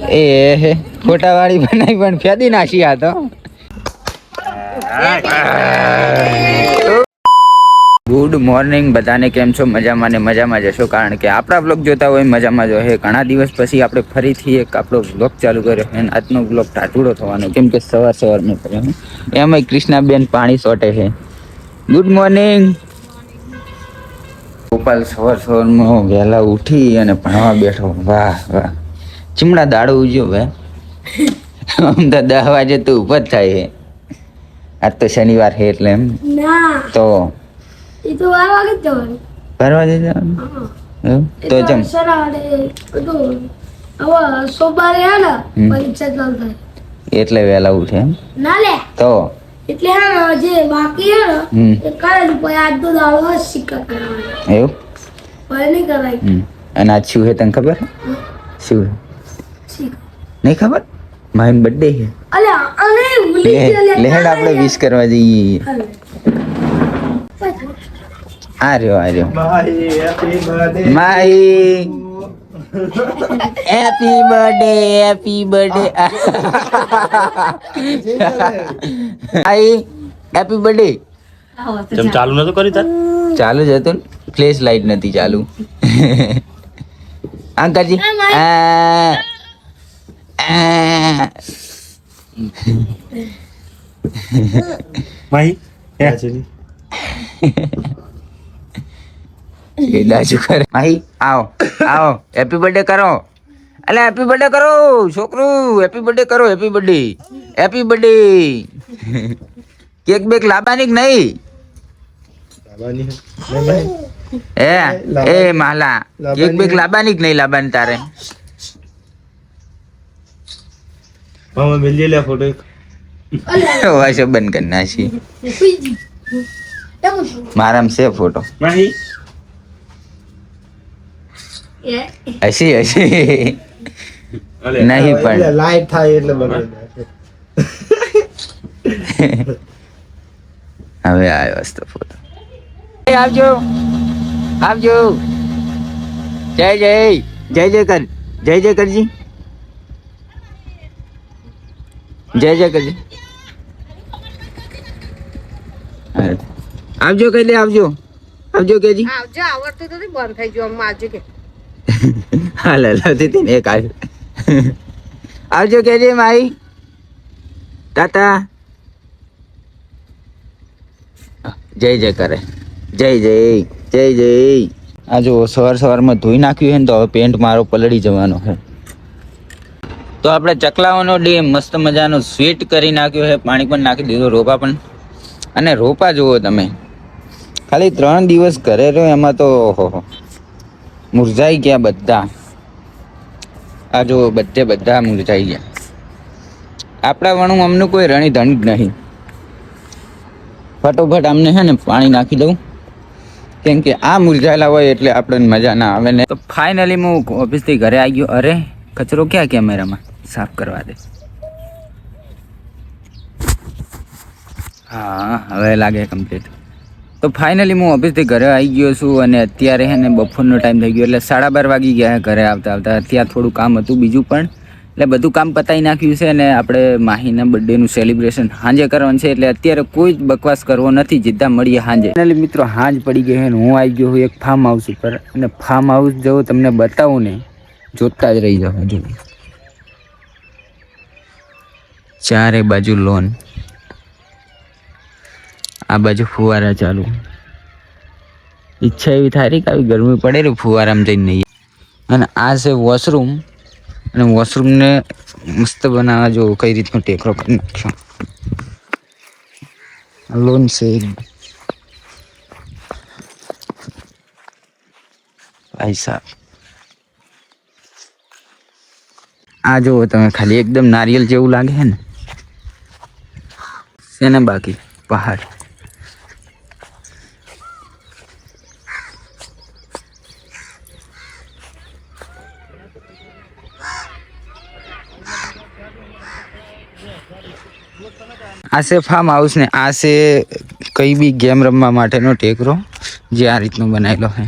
એ ફોટા વાળી બનાવી પણ ફેદી નાખી આ તો. ગુડ મોર્નિંગ બધાને, કેમ છો? મજામાં ને મજામાં જશો, કારણ કે આપણા બ્લોગ જોતા હોય મજામાં જ હોય. ઘણા દિવસ પછી આપણે ફરીથી એક આપણો બ્લોગ ચાલુ કર્યો અને આજનો બ્લોગ ટાટુડો થવાનો, કેમ કે સવારમાં કર્યો. એમાં કૃષ્ણાબેન પાણી સોટે છે. Good morning. ગોપાલ સવારમાં વહેલા ઉઠી અને ભણવા બેઠો. વાહ વાહ, ચીમડા દાડો ઉજ્યો ભાઈ. આમ તો 10 વાગે તો ઊભો જ થાય છે. આજ તો શનિવાર છે એટલે એમ તો એ તો 12 વાગે જવાનું. 12 વાગે જવાનું તો જમ સવારે બધું હવે સોમવારે આના પરીક્ષા ચાલુ થાય એટલે વહેલા ઉઠે એમ ના લે તો એટલે હા જે બાકી હે ને એ કરે પછી આજ તો દાડો શીખા કરવાનો એવું પણ નહીં કરાય. અને આજ શું છે તને ખબર? શું નહીં ખબર? મારી બર્થડે છે. અલ્યા અને ભૂલી ગયો લેહેડ આપણે વિશ કરવા જઈએ. આ રહ્યો માહી, હેપી બર્થડે આઈ, હેપી બર્થડે. કેમ ચાલુ નતું કરી તાર? ચાલુ જ હતું, ફ્લેશ લાઈટ નથી ચાલુ. અંકલજી માહી માહી આવો હેપી બર્થડે કરો. અલે હેપી બર્થડે કરો છોકરું, હેપી બર્થડે કરો. Happy birthday. કેક બેક લાવવાની કે નહીં? એ માલા, કેક બેક લાવવાની કે નહીં લાવવાની તારે? મામા મિલ લે ફોટો એક. વાસો બંધ કરી નાખી. મારામ છે ફોટો. માહી હસી નહીં પણ લાઈટ થાય એટલે બરાબર. હવે આવ્યો તો ફોટો. આવજો જય કર, જય કરજી, જય કરજી. આવજો કહી દે, આવજો કેજી. આવજો આવડતું તો નહીં બંધ થઈ ગયું આવજો કે હાલ હતી ને એક આવજો કેજે માઈ, તાતા જય કરે. જય. આ જો સવારમાં ધોઈ નાખ્યું છે ને તો હવે પેન્ટ મારો પલળી જવાનો છે. તો આપણે ચકલાઓનો ડેમ મસ્ત મજાનો સ્વીટ કરી નાખ્યો છે, પાણી પણ નાખી દીધું, રોપા પણ. અને રોપા જુઓ તમે, ખાલી 3 દિવસ ઘરે રહ્યો એમાં તો મુરઝાઈ ગયા બધા. આ જો બધા મુરઝાઈ ગયા. આપણા વણું અમનું કોઈ રણી ધણી જ નહીં. ફટોફટ આમને છે ને પાણી નાખી દઉં, કેમ કે આ મુરઝાયેલા હોય એટલે આપણને મજા ના આવે ને. તો ફાઇનલી હું ઓફિસથી ઘરે આવી ગયો. અરે કચરો ક્યાં કેમેરામાં સાફ કરવા દે. હા હવે લાગે કમ્પ્લીટ. તો ફાઇનલી હું ઓફિસથી ઘરે આવી ગયો છું અને અત્યારે છે ને બપોરનો ટાઈમ થઈ ગયો એટલે 12:30 વાગી ગયા ઘરે આવતા. અત્યારે થોડું કામ હતું બીજું પણ, એટલે બધું કામ પતાવી નાખ્યું છે. અને આપણે માહીના બર્થડેનું સેલિબ્રેશન સાંજે કરવાનું છે, એટલે અત્યારે કોઈ જ બકવાસ કરવો નથી. જીદ્દા મળીએ સાંજે. ફાઇનલી મિત્રો સાંજ પડી ગઈ છે ને હું આવી ગયો છું એક ફાર્મ હાઉસ ઉપર. અને ફાર્મ હાઉસ જો તમને બતાવું ને, જોતા જ રહી જાવ. જો ચારે બાજુ લોન, આ બાજુ ફુવારા ચાલુ. ઈચ્છા એવી થાય કે આવી ગરમી પડે ને ફુવારામાં જઈને નહીં. અને આ છે વોશરૂમ, અને વોશરૂમને મસ્ત બનાવવા જો કઈ રીતનો ટેકરો કરી નાખ્યો. લોન છે ભાઈ સાહેબ. આ જુઓ તમે, ખાલી એકદમ નારિયેલ જેવું લાગે છે ને બાકી પહાડ. આ છે ફાર્મ હાઉસ ને આ છે કઈ બી ગેમ રમવા માટેનો ટેકરો જે આ રીતનો બનાવેલો છે.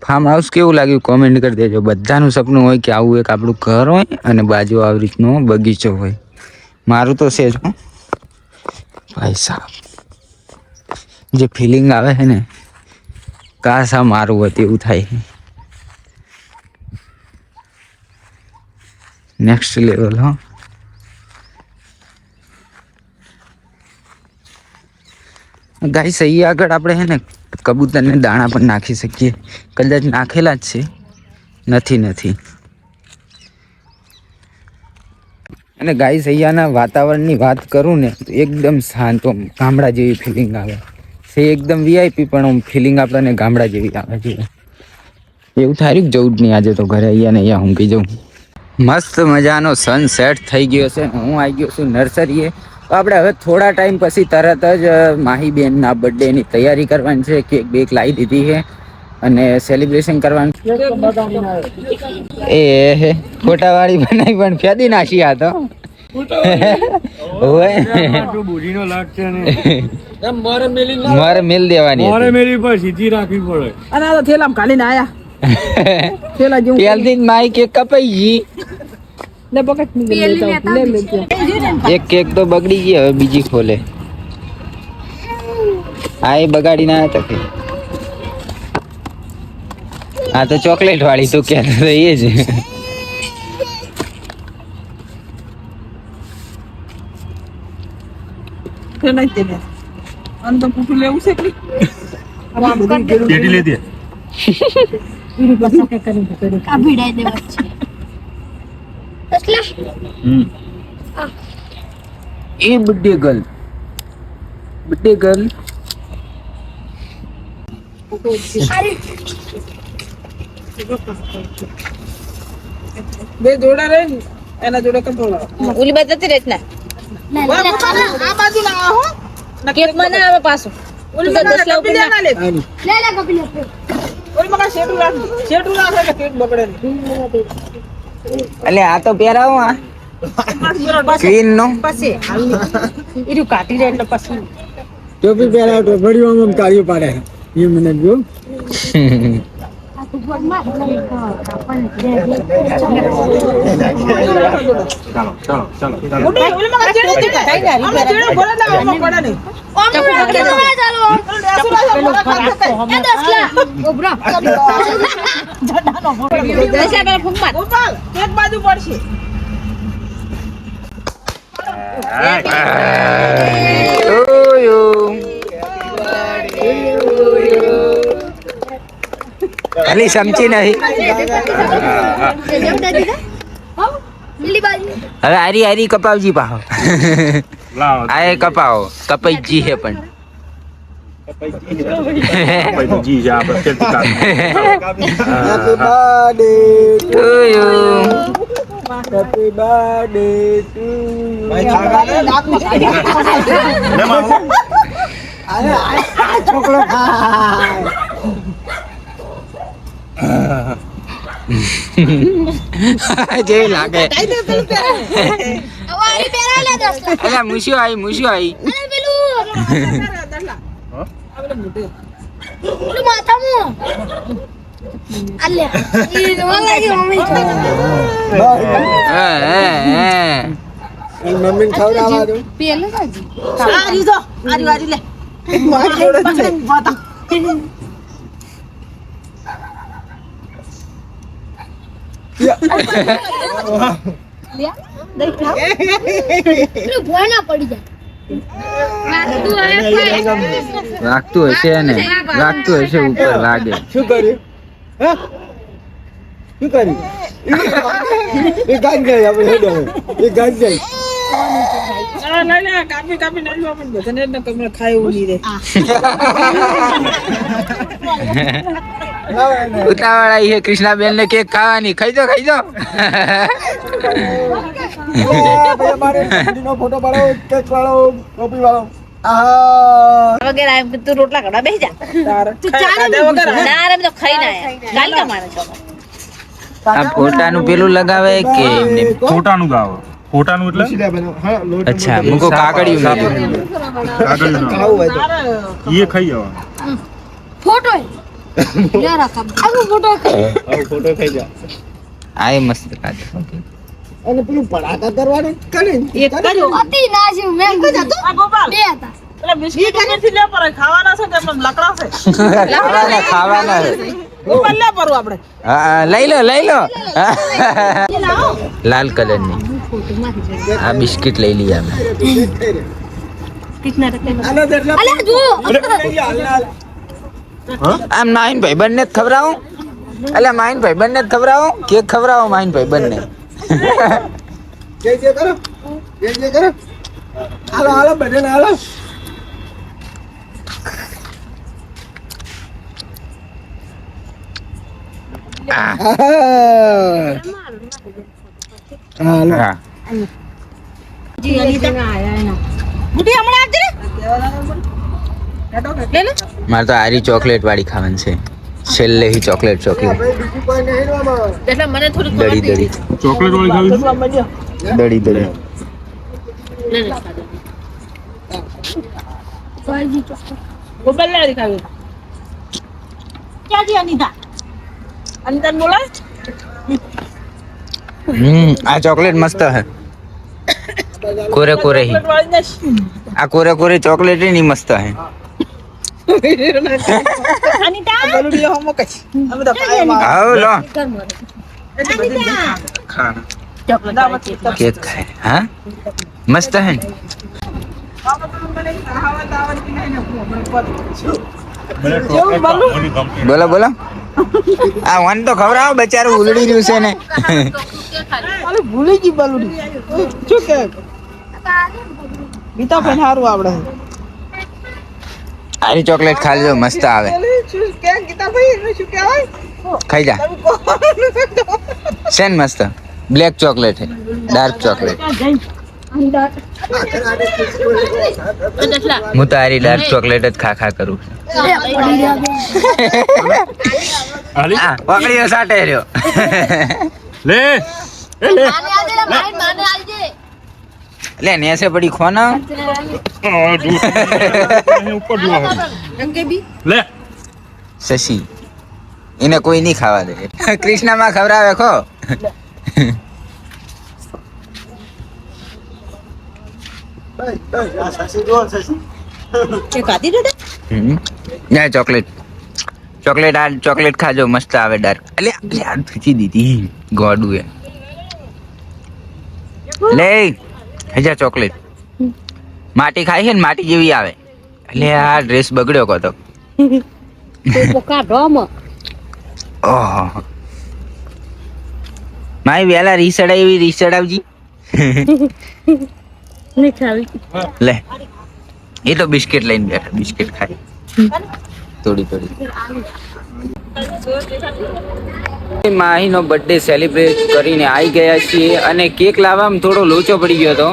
ફાર્મ હાઉસ કેવું લાગ્યું કોમેન્ટ કરી દેજો. બધાનું સપનું હોય કે આવું એક આપણું ઘર હોય અને બાજુ આવી રીતનો બગીચો હોય. મારું તો છે જ હો. ભાઈ સાહેબ જે ફિલિંગ આવે છે ને કાશ આ મારું હોત એવું થાય. નેક્સ્ટ લેવલ હો. ગાઈસ અહીં આગળ આપણે છે ને કબૂતરને દાણા પણ નાખી શકીએ. કદાચ નાખેલા જ છે, નથી. અને ગાઈસ અહીંયાના વાતાવરણની વાત કરું ને તો એકદમ શાંત, ગામડા જેવી ફિલિંગ આવે છે. એકદમ વીઆઈપી પણ ફિલિંગ આપણને ગામડા જેવી આવે છે. એવું થાય કે જવું જ નહીં આજે તો ઘરે. અહીંયા ઊંઘી જાઉં. મસ્ત મજાનો સનસેટ થઈ ગયો છે. હું આવી ગયો છું નર્સરીએ. તો આપણે હવે થોડા ટાઈમ પછી તરત જ માહીબેનના બર્થડેની તૈયારી કરવાની છે. કેક બેક લાવી દીધી છે અને સેલિબ્રેશન કરવાનું. એ ફોટાવાળી બનાવી પણ ફેદી નાખી આ તો. મારે મેલ દેવાની અને આ તો થેલામાં કાઢીને આયા. થેલા જેવું પહેલથી જ માહી કેક કપાઈ ગઈ. લે બકેટ લે લે. એક કેક તો બગડી ગઈ, હવે બીજી ખોલે. આ એ બગાડી ના હતા કે આ તો ચોકલેટ વાળી તો કે એ જ. નહીં તે અને તો પૂછું લેવું છે કે પેટી લે દે. આ ભીડાઈ દેવા છે. એ બર્થડે ગર્લ બે જોડા રહે ને એના જોડે કંટ્રોલ ઓલી બાજુ જતી રહેત ને આ બાજુ ના આવો કેક માં ના આવે પાછું ઓલી બાજુ 10 લાવ કપિલ ના લે લે કપિલ ઓલી મગા શેડું રાખે એટલે કેક બગડે એટલે આ તો પહેરાવો આ ક્વીન નો પછી ઈરું કાઢી રહે એટલે પછી ટોપી પહેરાવ તો ઘડીઓમાં કાર્યો પાડે એ મને જો ઓલી મગા શેડું છે કાઈ ના અમે શેડું બોલે ના અમે પડે નહીં ગોપાલ એક બાજુ પડશે ખાલી સમજી નહીં. હવે હારી કપાવજી પાહો. આ એ કપાવો કપાઈજી છે પણ જી જા આપણે happy birthday to you. Happy birthday to છોકરો જેવી લાગે. અલા મૂછ્યો આવી મમ્મી ખવડાવવા દો વાગતું હશે ને ઉપર વાગે. શું કર્યું હા શું કર્યું એ ગાજ ગઈ આપણે હેડો એ ગાજ ગઈ કાપી નાખ્યો આપણે બધાને ને કમરે ખાય એવું નહીં રે ઉતાવળ આવી છે કૃષ્ણાબેન ને કેક ખાવાની. ખાઈ દો ફોટો પાડો કેક વાળો ટોપી વાળો વગેરે એમ તું રોટલા કડા બેસી જા ના રે તો ખાઈ ના ગાલ કા મારે છો આ ફોટાનું પેલું લગાવે કે એમને? ફોટાનું ગાવ. ફોટાનું એટલે અચ્છા મૂકો કાગળિયું કાગળિયું ખાવું હોય તો એ ખાઈ જવાનું. ફોટો ફોટો થઈ જા આ એ મસ્ત કાઢે અને પેલું પડાકા કરવાનું કરે એક કર્યો અતિ નાશ્યું મેં કીધું આ ગોપાલ બે હતા એટલે બિસ્કિટ નથી લે પર ખાવાના છે કે એમ લકડા છે ખાવાના ગોપાલ લે પરું આપણે હા લઈ લો લાલ કલર ની આ બિસ્કિટ લઈ લઈએ અમે આનો જેટલા અલે જો આમ માઈન ભાઈ બંને જ ખવડાવું એટલે માઈન ભાઈ બંને જ ખવડાવું કેક ખવડાવો માઈન ભાઈ બંને જે કરો જે કરો હાલો બધાને હાલો હાલો હા બુટી હમણાં આવજે લે લે મારે તો આરી ચોકલેટ વાળી ખાવાની છે છેલ્લે હી ચોકલેટ ભાઈ બીજું કોઈ નહીં રવામાં એટલે મને થોડી દડી દડી ચોકલેટ વાળી ખાવી દડી દડી લે લે ગોપાલ લે ખાવી ક્યાં જી અનિતા અનિતા બોલાય આ ચોકલેટ મસ્ત હે કોરે કોરે હી આ કોરે કોરે ચોકલેટ ની મસ્ત હે અનિતા બલુડી હોમો કઈ અમે તો ખાય આવ લો ચોકલેટ કેક ખાય હા મસ્ત હે બોલો બોલો આ વન તો ખવડાવો બચારું ઉલડી રહ્યું છે ને અરે ભૂલી ગઈ બલુડી શું કે ગીતા ભાઈ સારું આવડે આરી ચોકલેટ ખાઈ લેજો મસ્ત આવે શું કે ગીતા ભાઈ શું કહેવાય ખાઈ જા શેન મસ્ત બ્લેક ચોકલેટ હે ડાર્ક ચોકલેટ હું તો આરી ડાર્ક ચોકલેટ જ ખા કરું હાલી હા પકડીયો સાટે રહ્યો લે એ લે લે નેસે પડી ખોના ઉપર જુઓ લે શશી એને કોઈ નહીં ખાવા દે કૃષ્ણમાં ખવડાવે ખો એ ખાધી દે ના ચોકલેટ આ ચોકલેટ ખાજો મસ્ત આવે ડાર્ક અલે આ ફીચી દીધી ગોડું એ લે હજા ચોકલેટ માટી ખાઈ છે ને માટી જેવી આવે એટલે આ ડ્રેસ બગડ્યો કો તો ઓહો મારી વેલા રીસડાવજી લે એ તો બિસ્કિટ લઈને બેઠા બિસ્કિટ ખાઈ થોડી માહીનો બર્થડે સેલિબ્રેટ કરીને આવી ગયા છીએ અને કેક લાવવામાં થોડો લોચો પડી ગયો હતો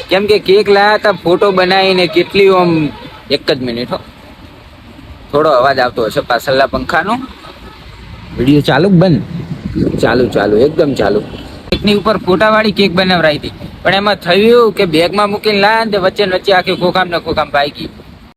કેમ કે કેક લાવ્યા હતા ફોટો બનાવીને કેટલી આમ એક જ મિનિટ હો થોડો અવાજ આવતો હશે પાછળના પંખાનો વિડીયો ચાલુ બંધ ચાલુ એકદમ ચાલુ કેકની ઉપર ફોટાવાળી કેક બનાવરાઈ હતી પણ એમાં થયું કે બેગમાં મૂકીને લાયા ને વચ્ચે આખી ખોખામ ને ખોખામ પાઈ ગઈ